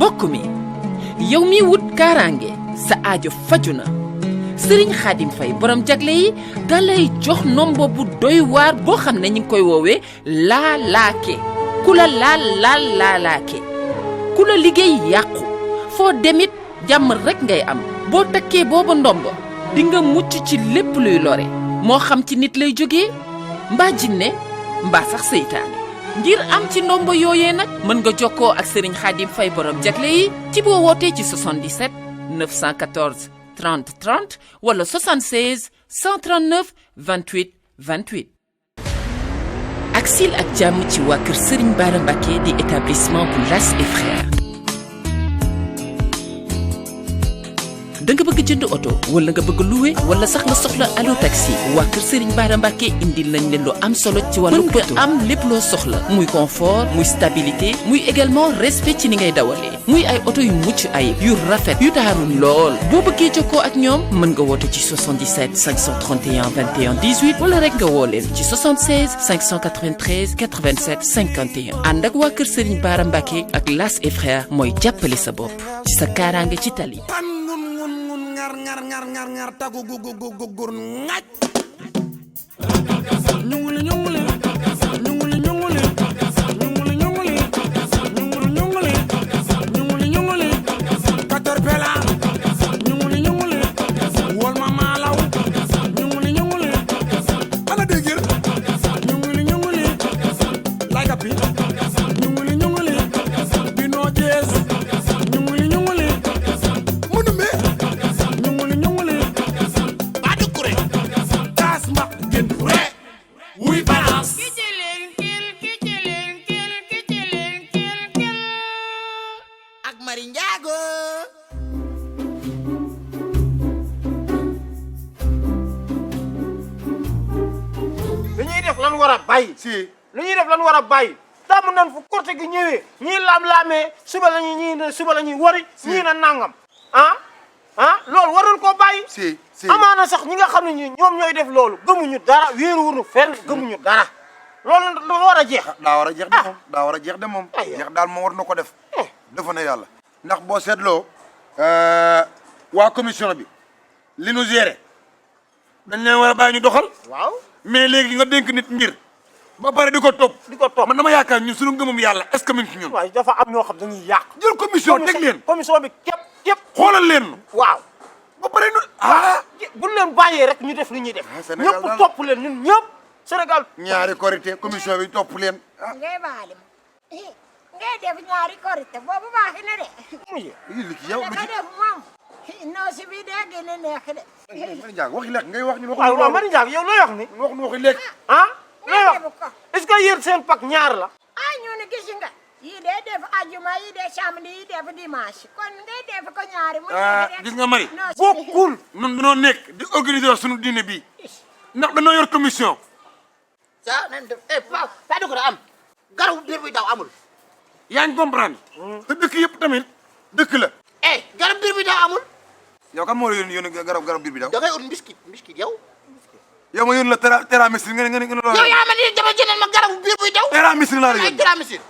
mbokk mi yow mi wut kaaraange sa aajo faju na Serigne Khadim Faye borom jagle yi dalay jox nombo bu doy waar boo xam ne ñu ngi koy woowee laalaake ku la laalaake ku la liggéey yàqu foo demit jàmm rek ngay am boo takkee booba ndombo di nga mucc ci lépp luy lore moo xam ci nit lay jógee mbaa jinne mbaa sax seytaane ngir am ci ndombo yooyee nag mën nga jokkoo ak Serigne Khadim Faye borom jagle yi ci boo wootee ci 77 914 30 30 wala 76 139 28 28. ak sil ak jàmm ci waa kër Serigne Bara Mbacké di établissement bu Las et Frères. da nga bëgg jënd oto wala nga bëgg louer wala sax nga soxla allo taxi waa kër Serigne Bara Mbacké indil nañ leen lu am solo ci wàllu oto am lépp loo soxla muy confort muy stabilité muy également respect ci ni ngay dawalee muy ay oto yu mucc ayib yu rafet yu taaru lool boo bëggee jokkoo ak ñoom mën nga woote ci 77 531 21 18 wala rek nga woo leen ci 76 593 87 51 ànd ak waa kër Serigne Bara Mbacké ak Las et Frères mooy jàppale sa bopp ci sa kaaraange ci tali. ngar tagu gur ngaj si lu ñuy def lan war a bàyyi tàmm nan fu korte gi ñëwee ñii laam-laamee suba la ñuy ñii ne suba la ñuy wari ñii na nangam loolu waroon koo bàyyi si amaana sax ñi nga xam ne ñi ñoom ñooy def loolu gëmuñu dara wéeruwunu fenn gëmuñu dara loolu da war a jeex daa war a jeex de moom daa war a jeex de moom jeex daal moom war na ko def dafa na yàlla ndax boo seetloo waa commission bi li nu géré dañ leen war a bàyyi ñu doxal waaw mais léegi nga dénk nit mbir ba pare di ko topp man dama yaakaar ñun suñu ngëmum yàlla est-ce que mi ngi ci ñun. waaw dafa am ñoo xam dañuy yàq. jël commission teg leen commission bi képp xoolal leen. waaw ba pare nu bu leen bàyyee rek ñu def li ñuy def. Sénégal ñëpp topp leen ñun ñëpp Sénégal. ñaari korité commission bi topp leen. ngay baale ngay def ñaari korité boobu baax na de. li ci yow li ci def moom non si bi dee gën a neex de. Mari Ndiago waxi lekk ngay wax ñu. waaw Mari Ndiago yow looy wax ni. wax nu waxi lekk. looy wax est-ce que yéen seen pak ñaar la. ñu ne gis nga yii dee def ajuma yii dee samedi yii def dimanche kon ngay def ko ñaari. mu gis nga Mari. bokkul. ñun dañoo nekk di organiser suñu diine bii ndax dañoo yor commission. ça nañ def pas de ko am garabu biir buy daw amul. yaa ngi comprendre. te dëkk yëpp tamit dëkk la. garab biir buy daw amul. yow kan moo la yónni garab biir bi daw. da ngay ut mbiskit yow. yow ma yónni la tera misir nga ne loolu. yow yaa ma ni dama jëndal ma garabu biir buy daw. tera misir laa la yónni tera misir.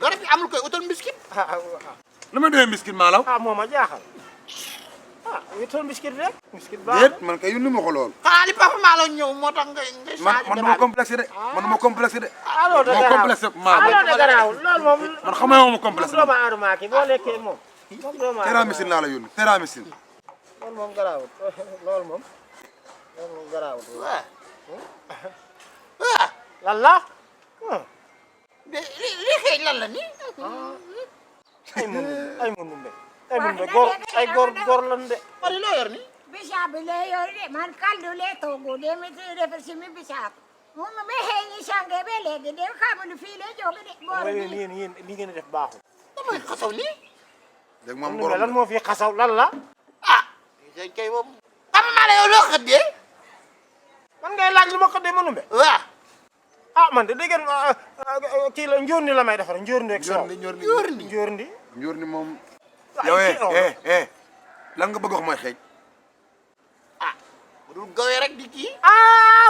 garab bi amul koy utal mbiskit. lu may doyee mbiskit maalaw. moom a jaaxal. utal mbiskit rek. mbiskit baax déet man kay yónni ma ko lool. xanaa li Papa Malo ñëw moo tax ngay man dama complexé de. man dama complexé de. alors de moo complexé maa alors de garaaw loolu moom. man xamee ma complexé. doomu aadama ki boo lekkee moom. tera misir laa la yónni tera misir. loolu moom garaawut loolu moom garaawut. lan la. li xëy lan la nii. ay munumbe ay góor lan de. Mari loo yor ni. bisaab bi lee yor de man kaldu lee toogu de mi defar si mi bisaab. moom ba xëy sange ba léegi de xamul fii lee jóge de. boor bi yéen li ngeen def baaxul. damay xasaw nii. dégg moom borom lan moo fi xasaw lan la. kay moom. Papa Malo yow loo xëddee. man ngay laaj lu ma xëddee munumbe. waaw. man de dégg ngeen kii la njóorni la may defar njóorni rek soow. njóorni moom. yow lan nga bëgg wax mooy xeeñ. bu dul gawee rek di kii.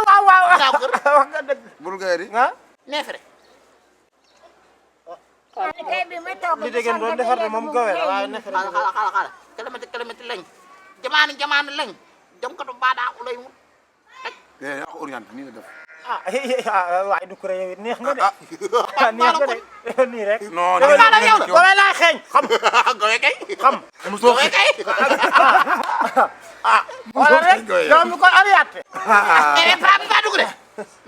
waaw wax nga dëgg. bul gawee di. neefere. kay bi ma toog li dégg doon defar de moom gawe la waaye neef rek xala kilomètre lañ jamaani lañ dem ko to baada ulay mu yaa ko orienté nii la def. waaye du ko yow it neex nga de neex nga de nii rek non gawe laa xeeñ xam gawe kay xam mosoo gawe kay wala rek yow mi ko ariyaate paa bi faa dugg de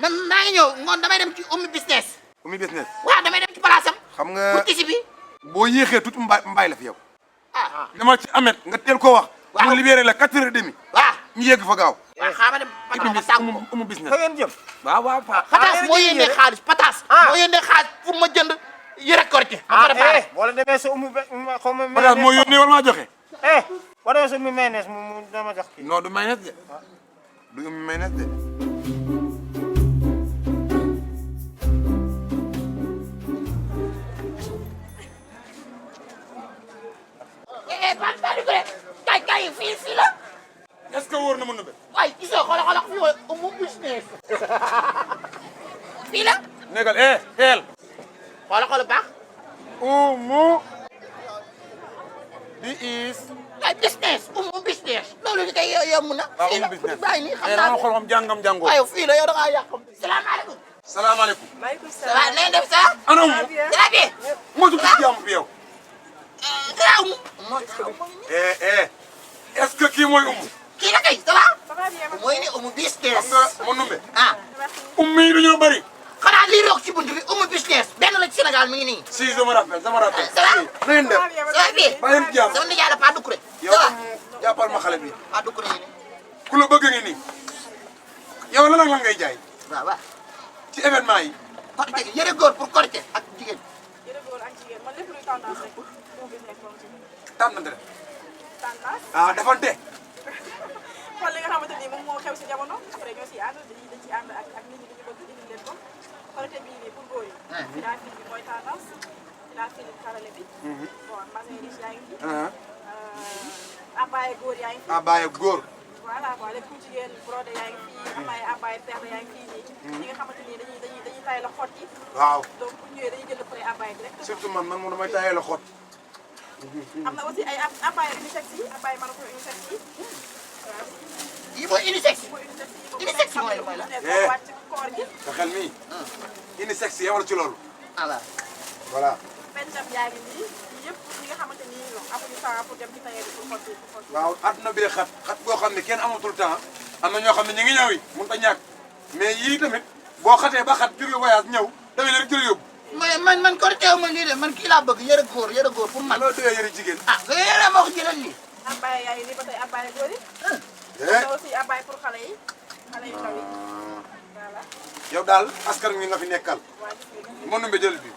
man maa ngi ñëw ngoon damay dem ci ummi business Oumy business. waaw damay dem ci place am xam nga pour tisi bi boo yéexee tuuti mbaay la fi yow. ah dama ci amet nga teel koo wax. waaw mu libéré la 4h30. waaw ñu yegg fa gaaw. waaw xaaral dem patron ma tàggu ko Oumy business. fa ngeen jëm waaw waaw Paa. pataas moo yónnee xaalis pataas moo yónnee xaalis pour ma jënd yëre korité ma préparé wala demee sa umu xaw ma Pataas moo yónnee wala maa joxe. boo demee sa umu mayonnaise mu dama jox kii non du mayonnaise de. du Oumy mayonnaise de. paa dugg de kay fii la est-ce que wóor na mën na be. waaye gisoo xoolal fii mooy umu business fii la nekkal xeel. xoolal baax Oumou. bi is. ay business umu business loolu li kay yomb na waaw fii la Oumy business. bàyyi nii xam da naa nga xool xam jàngam jàngoo. waaye fii la yow da ngaa yàqam salaamaaleykum salaamaaleykum. maaleykum ça va na ngeen def ça ana Oumou. très bien moo tudd ci jàmm bi yow. garaaw mu est-ce que kii mooy Oumou. kii la kay ça va ça va bien mooy ni umu business xam nga ma numbe. ah Oumou yi dañoo bëri. xanaa lii roog ci bunt bi umu business benn la ci Sénégal mi ngi nii si je me rappelle ça me rappelle. ça va na ngeen def. ça va bien bàyyi leen jàmm. sama nijaay la Paa Doucouré yow ça va tam jàppal ma xale bi. Paa Doucouré yi ku la bëgg ngi nii. yow lan ak lan ngay jaay. waaw waaw ci événement yi. korité gi yëre góor pour korité ak jigéen yéen a góor ak jigéen man lépp luy tendance rek moom business moom ci tànnante rek. tendance ah defante. xool li nga xamante ni moom moo xew si jamono après ñoo siy ànd dañ ciy ànd ak nit ñi dañu bëgg indi leen ko korité bii nii pour góor yi daa fil bi mooy tendance daa fil xarale bi bon magasin riche yaa ngi fi abbaye góor yaa ngi fi ah bàyyi góor. voilà quoi lépp pour jigéen brodé yaa ngi fi am ay abbaye perle yaa ngi fii nii ñi nga xamante ni dañuy tay la xot yi waaw. donc bu ñëwee dañuy jënd pré abbaye direct surtout man moom damay taayee la xot. am na aussi ay abbaye unisex yi abbaye marocain unisex yi waaw yi mooy unisex mooy unisex yi unisex mooy la boo wàcc koor gi sa xel mii. unisex yemal ci loolu. ah waaw voilà. benn tam yaa ngi nii yëpp ñi nga xamante ni amuñu temps pour dem ci tailleur bi pour xotti pour xotti waaw adduna bee xat xat boo xam ne kenn amatul temps am na ñoo xam ne ñu ngi ñëw yi mënut a ñàkk mais yii tamit boo xatee ba xat jóge voyage ñëw da ngay leen jël yóbbu. man korité wu ma lii de man kii laa bëgg yëre góor pour man loo doyee yëre jigéen. ah nga yëre moo ko jëlal lii abbaye yaa ngi nii ba tey abbaye góor yi eh am na aussi abbaye pour xale yi ndaw yi voilà yow daal askan wi nga fi nekkal. waa gis nga mën na jël bi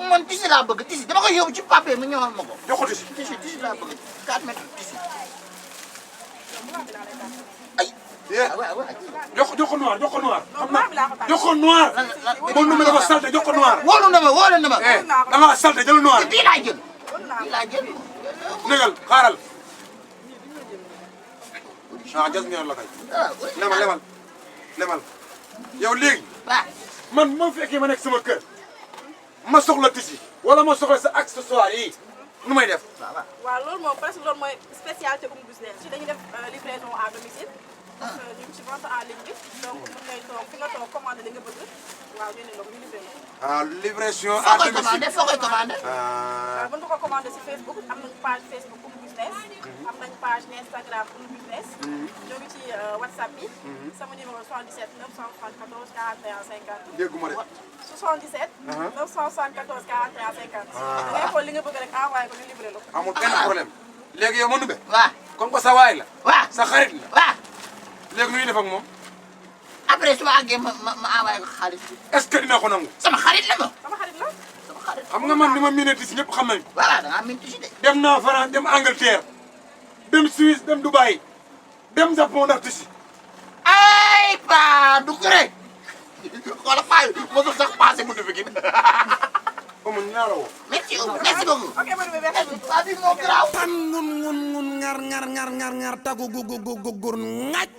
man tisi laa bëgg tisi dama koy yóbbu ci papier mu ñëwal ma ko joxati si. tisi laa bëgg 4 mètres tisi ay eh waaw waaw jox ko noir jox ko noir. xam noir bi laa ko tànn. jox ko noir. mën na dafa salte jox ko noir. wóolu na ma eh da ngaa salte jël noir. bii laa jël wër naa bii laa jël négal xaaral. ah jas ngeen la kay. lemal lemal yow léegi waaw man moo fekkee ma nekk sama kër ma soxla tisi wala ma soxla sa accessoire yi nu may def. waaw loolu moom presque loolu mooy spécialité Oumou business ci dañuy def livraison à domicile parce que ñu ngi ci vente en ligne bi donc mën ngay toog fi nga toog commandé li nga bëgg waaw ñu ne la ñu livré la ah livraison foo à koy domicile. commandé foo koy commandé waaw mën nga ko commandé si Facebook am nañu page Facebook Oumou business am nañu page Instagram Oumou business ñoo ngi ci WhatsApp bi sama numéro 77 974 41 50 dégguma de. 77 974 41 50 da ngay xool li nga bëgg rek envoyé ko ñu livré la ko amul benn problème léegi yow ma nube waaw comme que sa waay la waaw sa xarit la waaw léegi nu ñuy def ak moom après su ma àggee ma envoyé ko xaalis bi est-ce que dina ko nangu. sama xarit la ma sama xarit la sama xarit xam nga man ni ma miinee tisi ñëpp xam nañ ko. voilà da ngaa min tisi de dem naa France dem Angleterre dem Suisse dem Dubaï dem Japon ndax tisi. ay Paa Doucouré xoolal Paa yi mosul sax passé mu dugg gi comme ñaara woo. merci beaucoup ok ma demee merci beaucoup Paa bi moo garaaw tan ngun ngun ngun ngar ngar ngar ngar ngar tagu gu gu gu gur ngaj